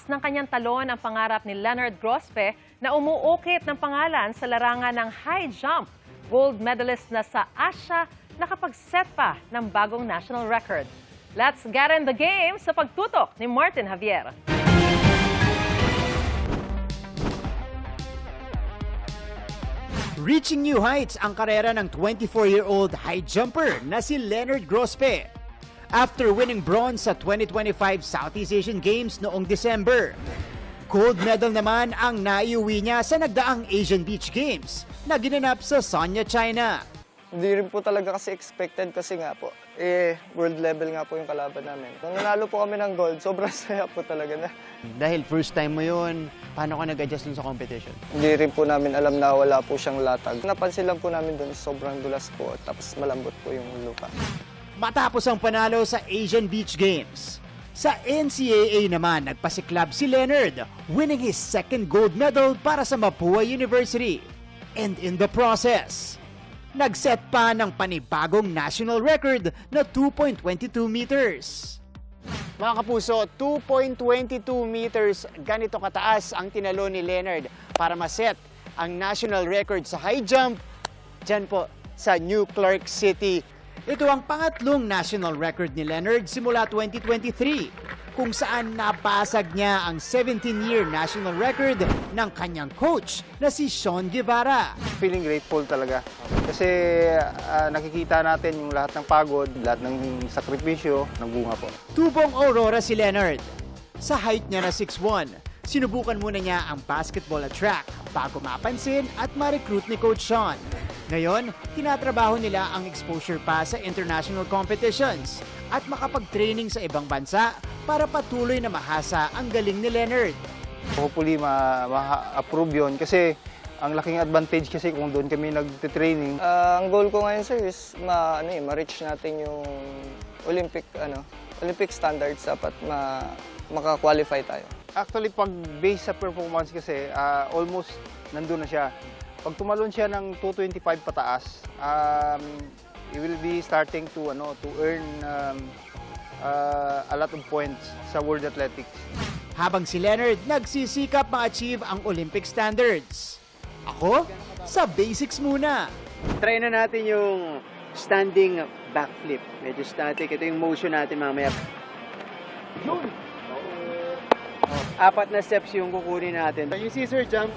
Tinapos ng kanyang talon ang pangarap ni Leonard Grospe na umuukit ng pangalan sa larangan ng high jump. Gold medalist na sa Asia, nakapag-set pa ng bagong national record. Let's get in the game sa pagtutok ni Martin Javier. Reaching new heights ang karera ng 24-year-old high jumper na si Leonard Grospe. After winning bronze sa 2025 Southeast Asian Games noong December, gold medal naman ang naiuwi niya sa nagdaang Asian Beach Games na ginanap sa Sanya, China. Hindi rin po talaga kasi expected kasi nga po, world level nga po yung kalaban namin. Nung nanalo po kami ng gold, sobrang saya po talaga na. Dahil first time mo yun, paano ka nag-adjust dun sa competition? Hindi rin po namin alam na wala po siyang latag. Napansin lang po namin doon, sobrang dulas po, tapos malambot po yung lupa. Matapos ang panalo sa Asian Beach Games, sa NCAA naman nagpasiklab si Leonard, winning his second gold medal para sa Mapua University. And in the process, nag-set pa ng panibagong national record na 2.22 meters. Mga kapuso, 2.22 meters, ganito kataas ang tinalo ni Leonard para maset ang national record sa high jump dyan po sa New Clark City. Ito ang pangatlong national record ni Leonard simula 2023, kung saan napasag niya ang 17-year national record ng kanyang coach na si Sean Guevara. Feeling grateful talaga. Kasi nakikita natin yung lahat ng pagod, lahat ng sakripisyo, nagbunga po. Tubong Aurora si Leonard. Sa height niya na 6'1", sinubukan muna niya ang basketball at track bago mapansin at ma-recruit ni Coach Sean. Ngayon, tinatrabaho nila ang exposure pa sa international competitions at makapag-training sa ibang bansa para patuloy na mahasa ang galing ni Leonard. Hopefully ma-approve yun kasi ang laking advantage kasi kung doon kami nagte-training. Ang goal ko ngayon sir is ma-reach natin yung Olympic standards, dapat maka-qualify tayo. Actually, pag base sa performance kasi, almost nandun na siya. Pag tumalon siya ng 225 pataas, he will be starting to earn a lot of points sa World Athletics. Habang si Leonard nagsisikap ma-achieve ang Olympic standards. Ako, sa basics muna. Try na natin yung standing backflip. Medyo static. Ito yung motion natin mamaya. Yun! Apat na steps yung kukunin natin. Yung scissor jump,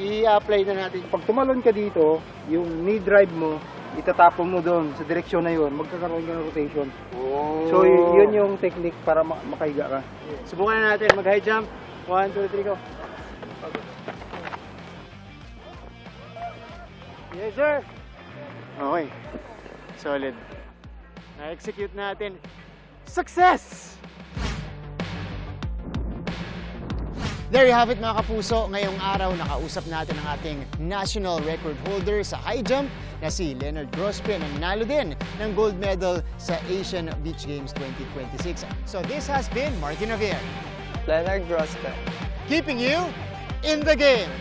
i-apply na natin. Pag tumalon ka dito, yung knee drive mo, itatapon mo doon sa direksyon na yun, magkakaroon ka ng rotation. Oh. So, yun yung technique para makahiga ka. Subukan na natin mag-high jump. 1, 2, 3, go. Yes, sir. Okay. Solid. Na-execute natin. Success! There you have it mga kapuso. Ngayong araw, nakausap natin ang ating national record holder sa high jump na si Leonard Grospe na nanalo din ng gold medal sa Asian Beach Games 2026. So this has been Martin Javier. Leonard Grospe. Keeping you in the game.